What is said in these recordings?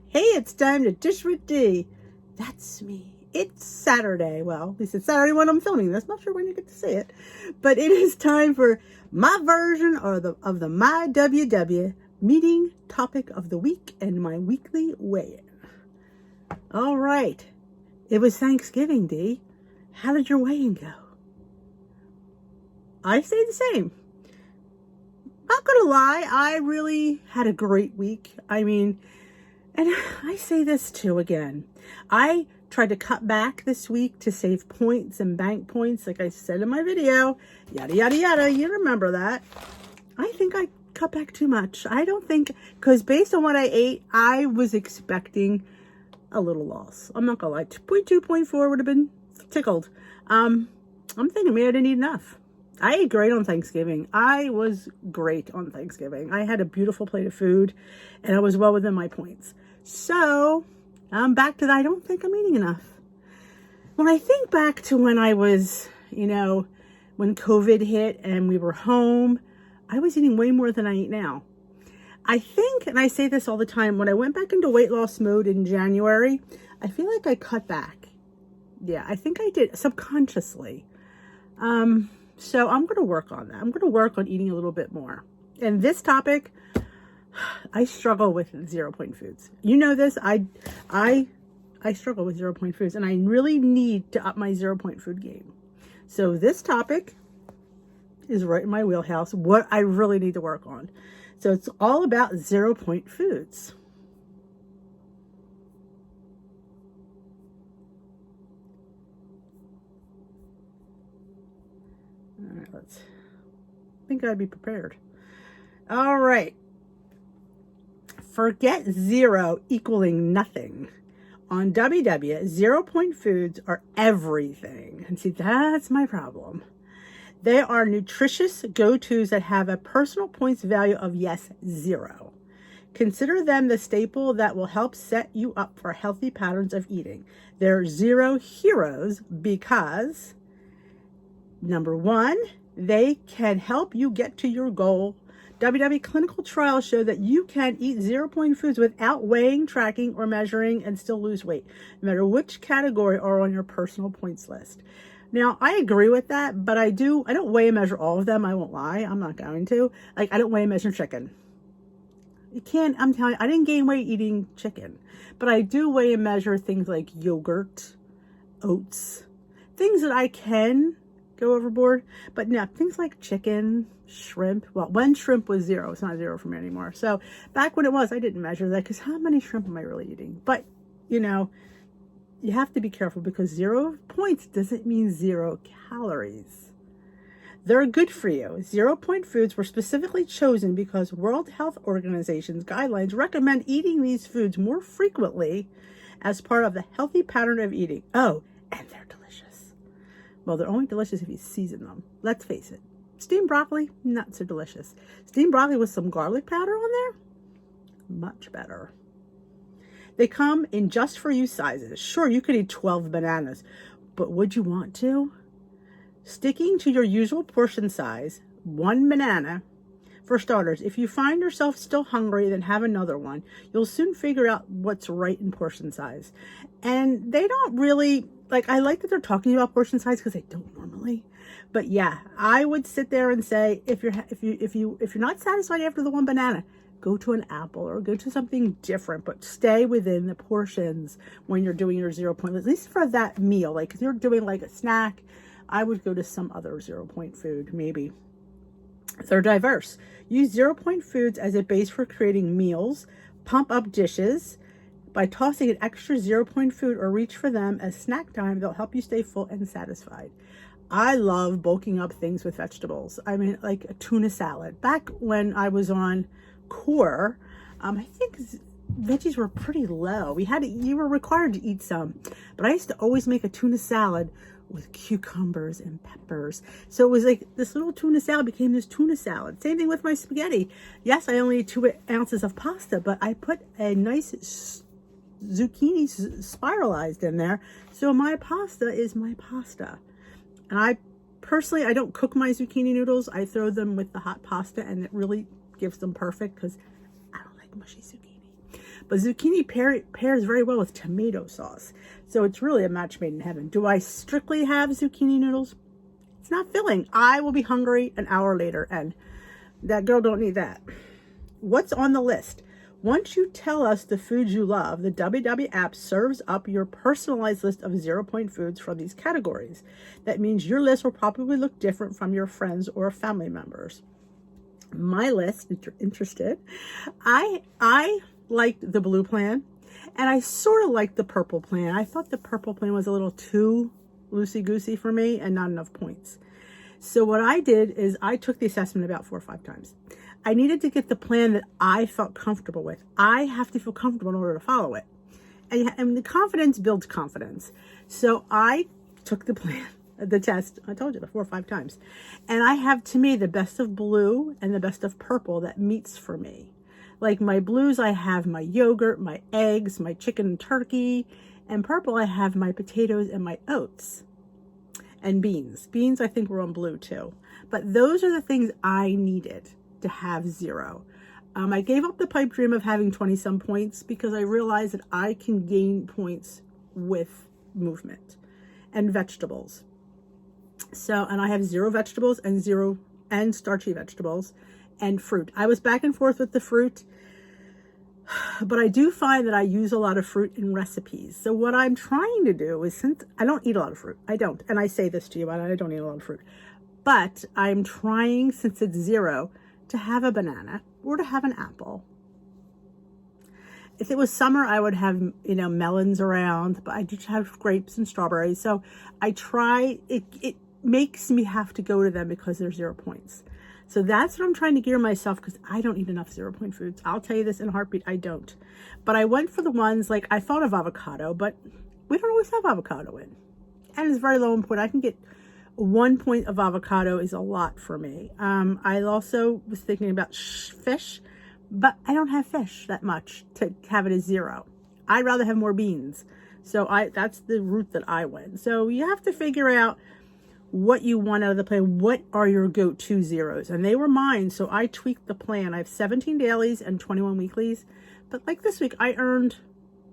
Hey, it's time to dish with D. That's me. It's Saturday. Well, at least it's Saturday when I'm filming this. Not sure when you get to see it, but it is time for my version of the My WW meeting topic of the week and my weekly weigh-in. All right, it was Thanksgiving, D. How did your weigh-in go? I say the same. Not gonna lie, I really had a great week. And I say this too again. I tried to cut back this week to save points and bank points, like I said in my video. Yada, yada, yada. You remember that. I think I cut back too much. I don't think, because based on what I ate, I was expecting a little loss. I'm not gonna lie. 2.2, 0.4 would have been tickled. I'm thinking maybe I didn't eat enough. I ate great on Thanksgiving. I was great on Thanksgiving. I had a beautiful plate of food and I was well within my points. So I'm back to that. I don't think I'm eating enough. When I think back to when I was, when COVID hit and we were home, I was eating way more than I eat now. I think, and I say this all the time, when I went back into weight loss mode in January, I feel like I cut back. Yeah, I think I did subconsciously. So I'm going to work on that. I'm going to work on eating a little bit more. And this topic, I struggle with 0-point foods. You know this. I struggle with 0-point foods, and I really need to up my 0-point food game. So this topic is right in my wheelhouse, what I really need to work on. So it's all about 0-point foods. All right, I think I'd be prepared. All right. Forget zero equaling nothing. On WW, 0-point foods are everything. And see, that's my problem. They are nutritious go-tos that have a personal points value of, yes, 0. Consider them the staple that will help set you up for healthy patterns of eating. They're zero heroes because, number one, they can help you get to your goal. WW clinical trials show that you can eat 0-point foods without weighing, tracking, or measuring and still lose weight, no matter which category are on your personal points list. Now, I agree with that, but I don't weigh and measure all of them. I won't lie. I'm not going to. I don't weigh and measure chicken. I'm telling you, I didn't gain weight eating chicken, but I do weigh and measure things like yogurt, oats, things that I can go overboard. But no, things like chicken, shrimp. Well, when shrimp was 0, it's not 0 for me anymore. So back when it was, I didn't measure that because how many shrimp am I really eating? But, you have to be careful because 0 points doesn't mean 0 calories. They're good for you. 0-point foods were specifically chosen because World Health Organization's guidelines recommend eating these foods more frequently as part of the healthy pattern of eating. Oh, and they're delicious. Well, they're only delicious if you season them. Let's face it. Steamed broccoli, not so delicious. Steamed broccoli with some garlic powder on there, much better. They come in just for you sizes. Sure, you could eat 12 bananas, but would you want to? Sticking to your usual portion size, 1 banana. For starters, if you find yourself still hungry, then have another one. You'll soon figure out what's right in portion size. And they don't really, I like that they're talking about portion size because they don't normally. But yeah, I would sit there and say, if you're not satisfied after the 1 banana, go to an apple or go to something different, but stay within the portions when you're doing your 0-point, at least for that meal. If you're doing a snack, I would go to some other 0-point food, maybe. They're diverse. Use 0-point foods as a base for creating meals. Pump up dishes by tossing an extra 0-point food or reach for them as snack time. They'll help you stay full and satisfied. I love bulking up things with vegetables. Like a tuna salad. Back when I was on core, I think veggies were pretty low. You were required to eat some, but I used to always make a tuna salad with cucumbers and peppers. So it was like this little tuna salad became this tuna salad. Same thing with my spaghetti. Yes, I only ate 2 ounces of pasta, but I put a nice zucchini spiralized in there. So my pasta is my pasta. And I don't cook my zucchini noodles. I throw them with the hot pasta and it really gives them perfect because I don't like mushy zucchini. But zucchini pairs very well with tomato sauce. So it's really a match made in heaven. Do I strictly have zucchini noodles? It's not filling. I will be hungry an hour later, and that girl don't need that. What's on the list? Once you tell us the foods you love, the WW app serves up your personalized list of 0-point foods from these categories. That means your list will probably look different from your friends or family members. My list, if you're interested, I liked the blue plan, and I sort of liked the purple plan. I thought the purple plan was a little too loosey-goosey for me and not enough points. So what I did is I took the assessment about 4 or 5 times. I needed to get the plan that I felt comfortable with. I have to feel comfortable in order to follow it. And the confidence builds confidence. So I took the plan, the test, I told you, 4 or 5 times. And I have, to me, the best of blue and the best of purple that meets for me. Like my blues, I have my yogurt, my eggs, my chicken and turkey. And purple, I have my potatoes and my oats. And beans. Beans, I think, were on blue too. But those are the things I needed to have 0. I gave up the pipe dream of having 20-some points because I realized that I can gain points with movement and vegetables. So, and I have 0 vegetables and 0 and starchy vegetables and fruit. I was back and forth with the fruit, but I do find that I use a lot of fruit in recipes. So what I'm trying to do is, since I don't eat a lot of fruit, I don't, and I say this to you, I don't eat a lot of fruit, but I'm trying, since it's 0, to have a banana or to have an apple. If it was summer, I would have, melons around, but I do have grapes and strawberries. So I try, it makes me have to go to them because they're 0 points. So that's what I'm trying to gear myself, because I don't eat enough 0-point foods. I'll tell you this in a heartbeat, I don't. But I went for the ones, like I thought of avocado, but we don't always have avocado in. And it's very low in point. I can get 1 point of avocado is a lot for me. I also was thinking about fish, but I don't have fish that much to have it as 0. I'd rather have more beans. So that's the route that I went. So you have to figure out what you want out of the plan. What are your go-to zeros? And they were mine, so I tweaked the plan. I have 17 dailies and 21 weeklies. But like this week, it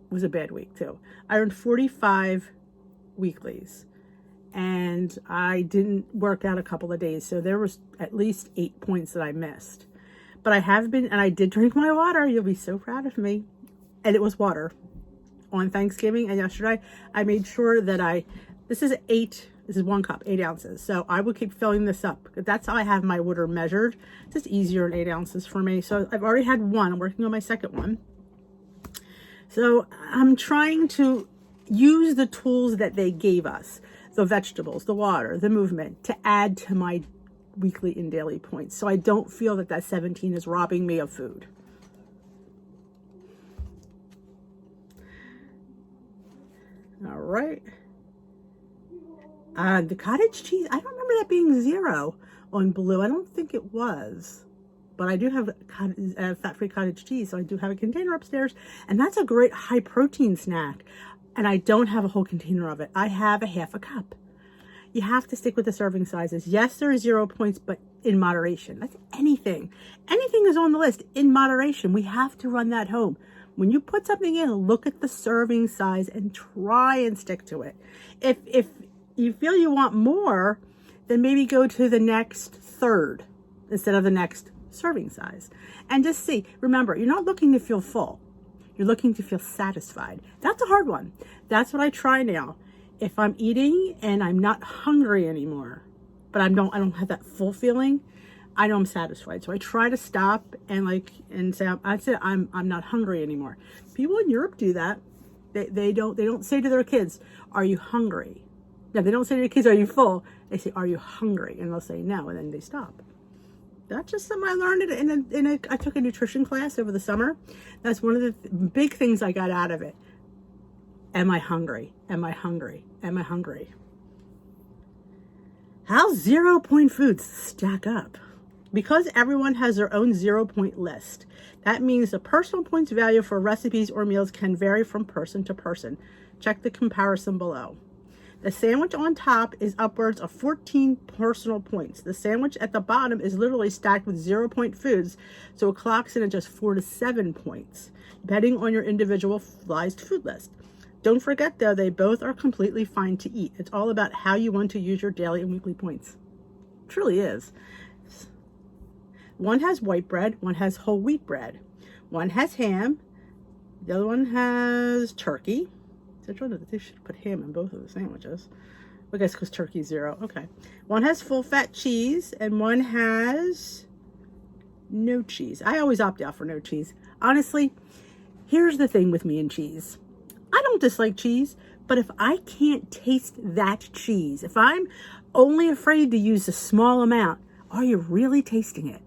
was a bad week too. I earned 45 weeklies. And I didn't work out a couple of days. So there was at least 8 points that I missed. But I have been, and I did drink my water. You'll be so proud of me. And it was water. On Thanksgiving and yesterday, I made sure that this is 1 cup, 8 ounces. So I will keep filling this up. That's how I have my water measured. It's just easier in 8 ounces for me. So I've already had 1. I'm working on my second one. So I'm trying to use the tools that they gave us. The vegetables, the water, the movement, to add to my weekly and daily points. So I don't feel that 17 is robbing me of food. All right. The cottage cheese, I don't remember that being 0 on blue. I don't think it was. But I do have fat-free cottage cheese, so I do have a container upstairs. And that's a great high-protein snack. And I don't have a whole container of it. I have a half a cup. You have to stick with the serving sizes. Yes, there are 0 points, but in moderation. That's anything. Anything is on the list in moderation. We have to run that home. When you put something in, look at the serving size and try and stick to it. If you feel you want more, then maybe go to the next third instead of the next serving size. And just see. Remember, you're not looking to feel full. You're looking to feel satisfied. That's a hard one. That's what I try now. If I'm eating and I'm not hungry anymore, but I don't have that full feeling, I know I'm satisfied. So I try to stop and say I'm not hungry anymore. People in Europe do that. They don't say to their kids, "Are you hungry?" No, they don't say to their kids, "Are you full?" They say, "Are you hungry?" And they'll say no, and then they stop. That's just something I learned I took a nutrition class over the summer. That's one of the big things I got out of it. Am I hungry? Am I hungry? Am I hungry? How 0-point foods stack up? Because everyone has their own 0-point list. That means the personal points value for recipes or meals can vary from person to person. Check the comparison below. The sandwich on top is upwards of 14 personal points. The sandwich at the bottom is literally stacked with 0-point foods, so it clocks in at just 4 to 7 points, depending on your individualized food list. Don't forget, though, they both are completely fine to eat. It's all about how you want to use your daily and weekly points. It truly is. One has white bread, one has whole wheat bread. One has ham, the other one has turkey. They should put ham in both of the sandwiches. I guess because turkey's 0. Okay. One has full fat cheese and one has no cheese. I always opt out for no cheese. Honestly, here's the thing with me and cheese. I don't dislike cheese, but if I can't taste that cheese, if I'm only afraid to use a small amount, are you really tasting it?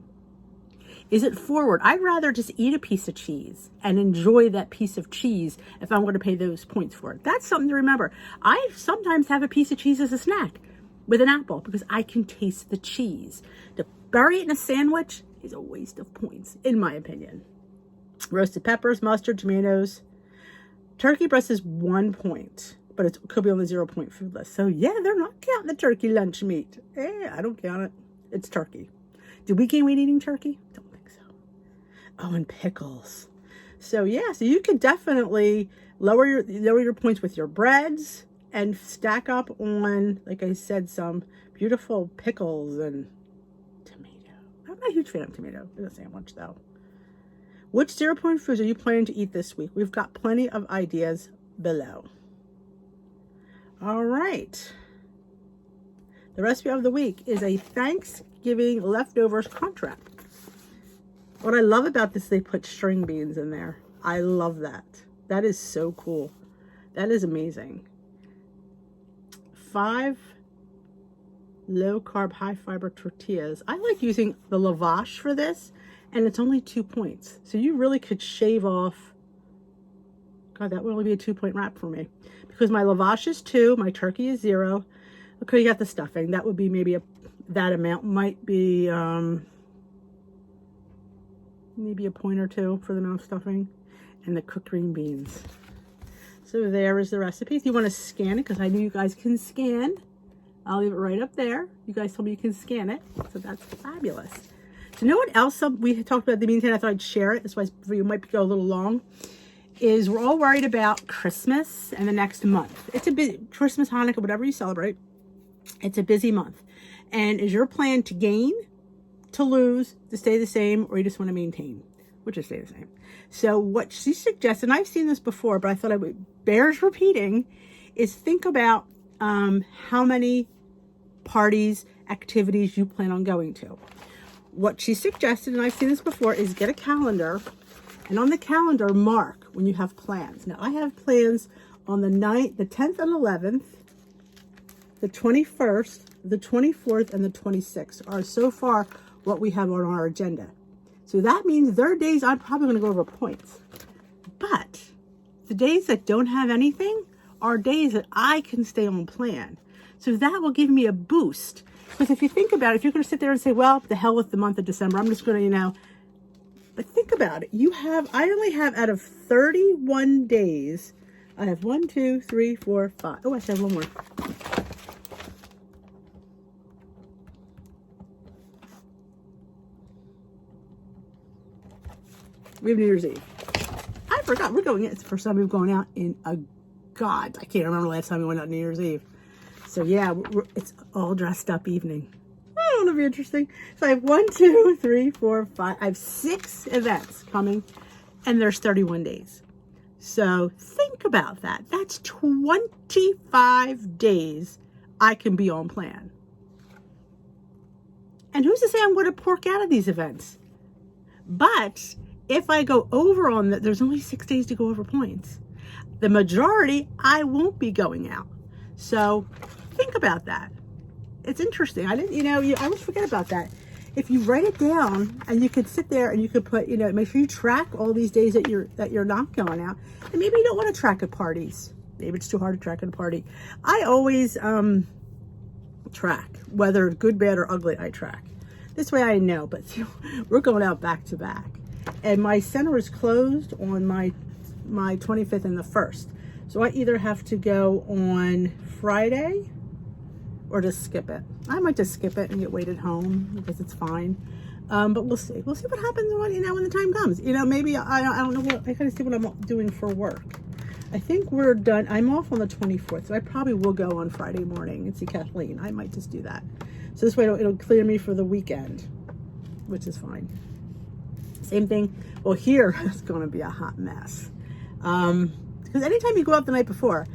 Is it forward? I'd rather just eat a piece of cheese and enjoy that piece of cheese if I'm going to pay those points for it. That's something to remember. I sometimes have a piece of cheese as a snack with an apple because I can taste the cheese. To bury it in a sandwich is a waste of points, in my opinion. Roasted peppers, mustard, tomatoes. Turkey breast is 1 point, but it could be on the 0-point food list. So yeah, they're not counting the turkey lunch meat. I don't count it. It's turkey. Did we gain weight eating turkey? Don't think so. Oh, and pickles. So yeah, so you can definitely lower your points with your breads and stack up on, like I said, some beautiful pickles and tomato. I'm not a huge fan of tomato in a sandwich though. Which 0-point foods are you planning to eat this week? We've got plenty of ideas below. All right. The recipe of the week is a Thanksgiving leftovers contract. What I love about this, they put string beans in there. I love that. That is so cool. That is amazing. 5 low-carb, high-fiber tortillas. I like using the lavash for this, and it's only 2 points. So you really could shave off. God, that would only be a 2-point wrap for me. Because my lavash is 2, my turkey is 0. Okay, you got the stuffing. That would be maybe that amount might be maybe a point or 2 for the amount of stuffing. And the cooked green beans. So there is the recipe. If you want to scan it, because I know you guys can scan, I'll leave it right up there. You guys told me you can scan it. So that's fabulous. So you know what else we talked about in the meantime? I thought I'd share it. This way you might go a little long. Is we're all worried about Christmas and the next month. It's a busy Christmas, Hanukkah, whatever you celebrate. It's a busy month. And is your plan to gain, to lose, to stay the same, or you just want to maintain? Which is stay the same. So what she suggests, and I've seen this before, but I thought bears repeating, is think about how many parties, activities you plan on going to. What she suggested, and I've seen this before, is get a calendar, and on the calendar mark when you have plans. Now I have plans on the 9th, the 10th and 11th, the 21st, the 24th, and the 26th are so far what we have on our agenda. So that means there are days I'm probably going to go over points. But the days that don't have anything are days that I can stay on plan. So that will give me a boost. Because if you think about it, if you're going to sit there and say, well, the hell with the month of December, I'm just going to, but think about it. I only have out of 31 days, I have 1, 2, 3, 4, 5. Oh, I should have one more. We have New Year's Eve. I forgot. It's the first time we've gone out in I can't remember the last time we went out New Year's Eve. So yeah, it's all dressed up evening. Oh, it'll be interesting. So I have 1, 2, 3, 4, 5. I have 6 events coming, and there's 31 days. So think about that. That's 25 days I can be on plan. And who's to say I'm going to pork out of these events? But if I go over on that, there's only 6 days to go over points. The majority, I won't be going out. So think about that. It's interesting. I didn't, I always forget about that. If you write it down and you could sit there and you could put, make sure you track all these days that you're not going out. And maybe you don't want to track at parties. Maybe it's too hard to track at a party. I always track, whether good, bad, or ugly, I track. This way I know, but we're going out back to back. And my center is closed on my 25th and the 1st. So I either have to go on Friday or just skip it. I might just skip it and get weighted home because it's fine. But we'll see. We'll see what happens when the time comes. Maybe I don't know what, I gotta see what I'm doing for work. I think we're done. I'm off on the 24th, so I probably will go on Friday morning and see Kathleen. I might just do that. So this way it'll clear me for the weekend, which is fine. Same thing. Well, here it's going to be a hot mess. Because anytime you go out the night before,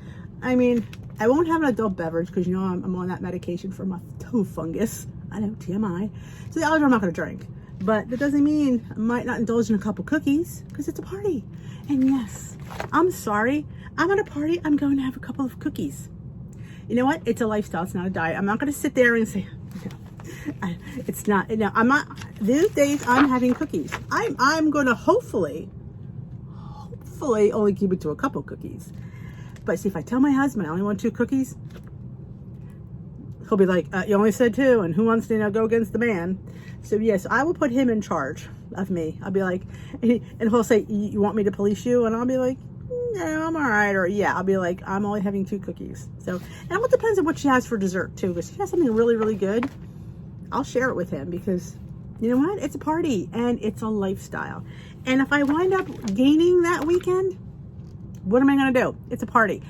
I mean, I won't have an adult beverage because I'm on that medication for my toe fungus. I know, TMI. So the allergy I'm not going to drink. But that doesn't mean I might not indulge in a couple cookies because it's a party. And yes, I'm sorry. I'm at a party. I'm going to have a couple of cookies. You know what? It's a lifestyle. It's not a diet. I'm not going to sit there and say, it's not. No, I'm not. These days, I'm having cookies. I'm going to hopefully only keep it to a couple cookies. But see, if I tell my husband I only want 2 cookies, he'll be like, you only said 2, and who wants to go against the man? So yes, I will put him in charge of me. I'll be like, and he'll say, you want me to police you? And I'll be like, no, I'm all right. Or yeah, I'll be like, I'm only having 2 cookies. So, and it depends on what she has for dessert too. If she has something really, really good, I'll share it with him because you know what? It's a party and it's a lifestyle. And if I wind up gaining that weekend, what am I going to do? It's a party.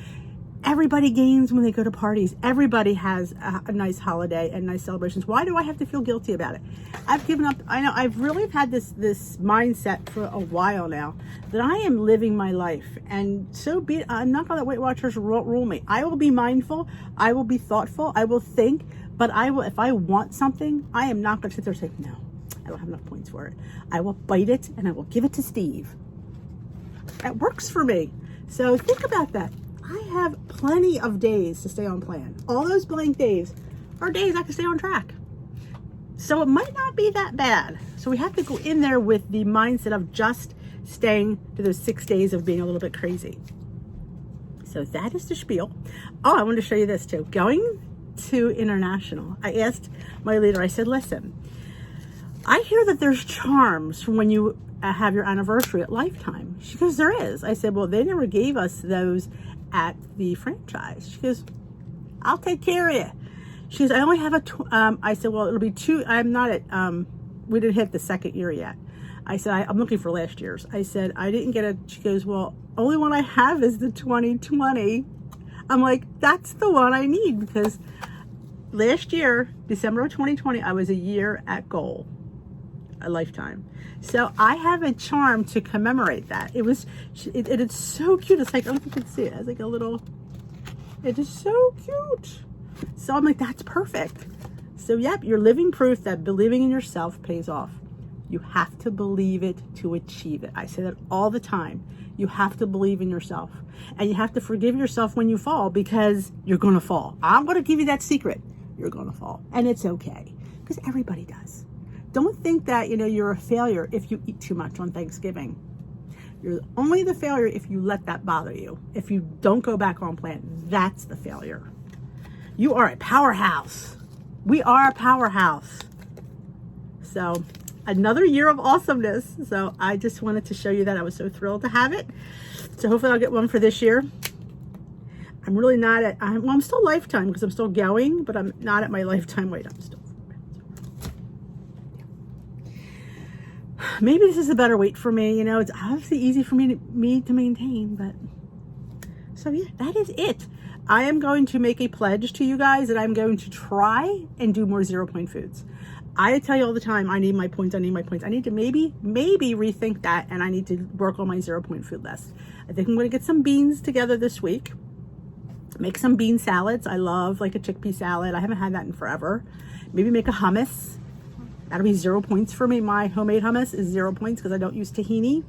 Everybody gains when they go to parties. Everybody has a nice holiday and nice celebrations. Why do I have to feel guilty about it? I've given up. I know I've really had this mindset for a while now that I am living my life, and so be it. I'm not going to let Weight Watchers rule me. I will be mindful. I will be thoughtful. I will think, but I will. If I want something, I am not going to sit there and say no. I don't have enough points for it. I will bite it and I will give it to Steve. That works for me. So think about that. I have plenty of days to stay on plan. All those blank days are days I can stay on track. So it might not be that bad. So we have to go in there with the mindset of just staying to those 6 days of being a little bit crazy. So that is the spiel. Oh, I wanted to show you this too. Going to international, I asked my leader, I said, listen, I hear that there's charms from when you have your anniversary at Lifetime. She goes, there is. I said, well, they never gave us those at the franchise. She goes, I'll take care of you. She goes, I only have I said, well, it'll be 2. I'm not at, we didn't hit the 2nd year yet. I said, I'm looking for last year's. I said, I didn't get a, she goes, well, only one I have is the 2020. I'm like, that's the one I need because last year, December of 2020, I was a year at goal, a Lifetime. So I have a charm to commemorate that. It's so cute. It's like, I don't know if you can see it. It's like a little, it is so cute. So I'm like, that's perfect. So yep, you're living proof that believing in yourself pays off. You have to believe it to achieve it. I say that all the time. You have to believe in yourself. And you have to forgive yourself when you fall because you're going to fall. I'm going to give you that secret. You're going to fall. And it's okay because everybody does. Don't think that, you're a failure if you eat too much on Thanksgiving. You're only the failure if you let that bother you. If you don't go back on plan, that's the failure. You are a powerhouse. We are a powerhouse. So another year of awesomeness. So I just wanted to show you that. I was so thrilled to have it. So hopefully I'll get one for this year. I'm really not at, I'm still Lifetime because I'm still going, but I'm not at my Lifetime weight. I'm still. Maybe this is a better weight for me. It's obviously easy for me to maintain, but so yeah, that is it. I am going to make a pledge to you guys that I'm going to try and do more 0-point foods. I tell you all the time, I need my points. I need to maybe rethink that, and I need to work on my 0-point food list. I think I'm going to get some beans together this week. Make some bean salads. I love like a chickpea salad. I haven't had that in forever. Maybe make a hummus. That'll be 0 points for me. My homemade hummus is 0 points because I don't use tahini.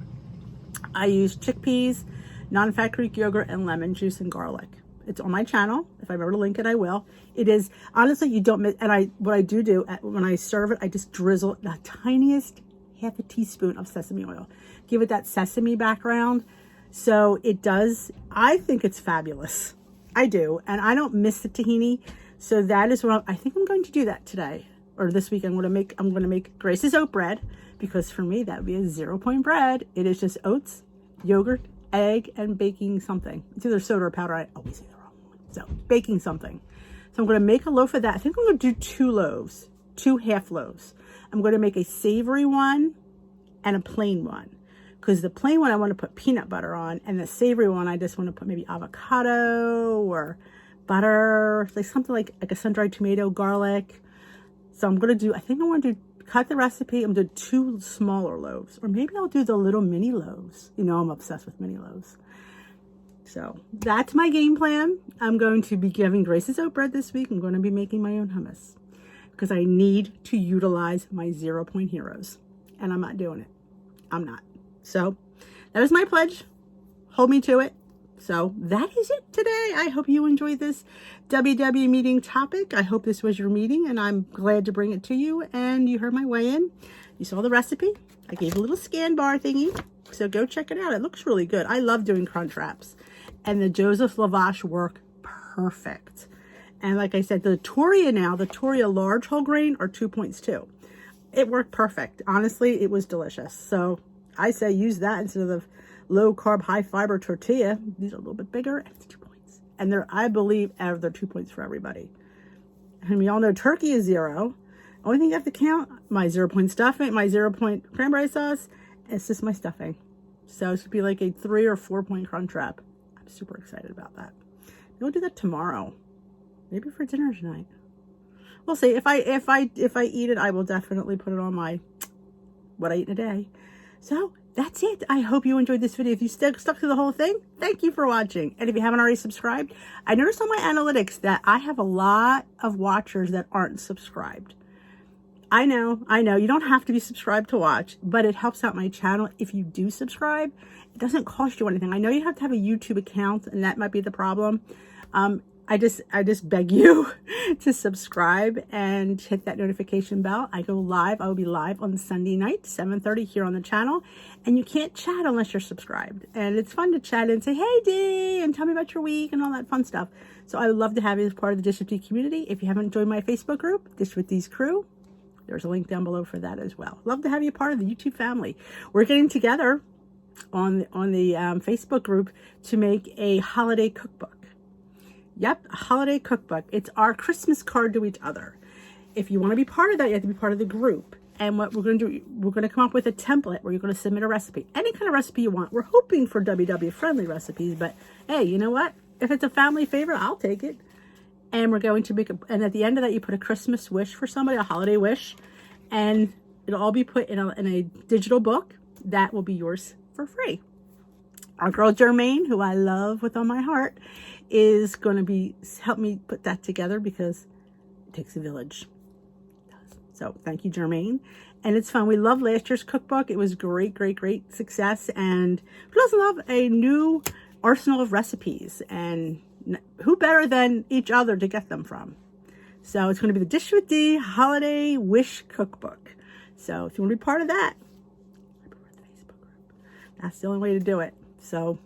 I use chickpeas, non-fat Greek yogurt, and lemon juice and garlic. It's on my channel. If I remember to link it, I will. It is, honestly, you don't miss, and what I do when I serve it, I just drizzle the tiniest half a teaspoon of sesame oil. Give it that sesame background. So it does, I think it's fabulous. I do, and I don't miss the tahini. So that is what I think I'm going to do that today. Or this week I'm going to make Grace's oat bread because for me that would be a 0-point bread. It is just oats, yogurt, egg and baking something. It's either soda or powder. I always say the wrong one. So baking something. So I'm going to make a loaf of that. I think I'm going to do 2 loaves, 2 half loaves. I'm going to make a savory one and a plain one. Because the plain one I want to put peanut butter on, and the savory one I just want to put maybe avocado or butter, like something like a sun-dried tomato, garlic. So I'm going to do, I think I want to cut the recipe. I'm going to do 2 smaller loaves, or maybe I'll do the little mini loaves. You know, I'm obsessed with mini loaves. So that's my game plan. I'm going to be giving Grace's oat bread this week. I'm going to be making my own hummus because I need to utilize my 0-point heroes, and I'm not doing it. I'm not. So that is my pledge. Hold me to it. So that is it today. I hope you enjoyed this WW meeting topic. I hope this was your meeting, and I'm glad to bring it to you. And you heard my weigh in. You saw the recipe. I gave a little scan bar thingy. So go check it out. It looks really good. I love doing crunch wraps. And the Joseph Lavash work perfect. And like I said, the Toria large whole grain are 2 points too. It worked perfect. Honestly, it was delicious. So I say use that instead of the low carb, high fiber tortilla. These are a little bit bigger, and it's 2 points. And they're, I believe, they're 2 points for everybody. And we all know turkey is 0. Only thing you have to count, my 0-point stuffing, my 0-point cranberry sauce, it's just my stuffing. So it should be like a 3 or 4 point crunch wrap. I'm super excited about that. We'll do that tomorrow. Maybe for dinner tonight. We'll see. If I eat it, I will definitely put it on my what I eat in a day. So that's it. I hope you enjoyed this video. If you stuck through the whole thing, thank you for watching. And if you haven't already subscribed, I noticed on my analytics that I have a lot of watchers that aren't subscribed. I know, you don't have to be subscribed to watch, but it helps out my channel if you do subscribe. It doesn't cost you anything. I know you have to have a YouTube account, and that might be the problem. I just beg you to subscribe and hit that notification bell. I go live. I will be live on Sunday night, 7:30 here on the channel. And you can't chat unless you're subscribed. And it's fun to chat and say, hey, Dee, and tell me about your week and all that fun stuff. So I would love to have you as part of the Dish with Dee community. If you haven't joined my Facebook group, Dish with Dee's crew, there's a link down below for that as well. Love to have you part of the YouTube family. We're getting together on the Facebook group to make a holiday cookbook. Yep, a holiday cookbook. It's our Christmas card to each other. If you want to be part of that, you have to be part of the group. And what we're going to do, we're going to come up with a template where you're going to submit a recipe. Any kind of recipe you want. We're hoping for WW-friendly recipes, but hey, you know what? If it's a family favorite, I'll take it. And we're going to make and at the end of that, you put a Christmas wish for somebody, a holiday wish, and it'll all be put in a digital book that will be yours for free. Our girl Jermaine, who I love with all my heart, is going to help me put that together because it takes a village. It does. So thank you, Jermaine. And it's fun. We love last year's cookbook. It was great, great, great success. And who doesn't love a new arsenal of recipes? And who better than each other to get them from? So it's going to be the Dish with Dee Holiday Wish Cookbook. So if you want to be part of that, that's the only way to do it. So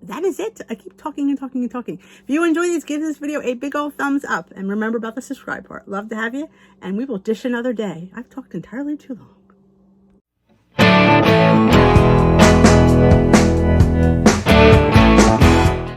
that is it. I keep talking and talking and talking. If you enjoy these, give this video a big old thumbs up. And remember about the subscribe part. Love to have you. And we will dish another day. I've talked entirely too long.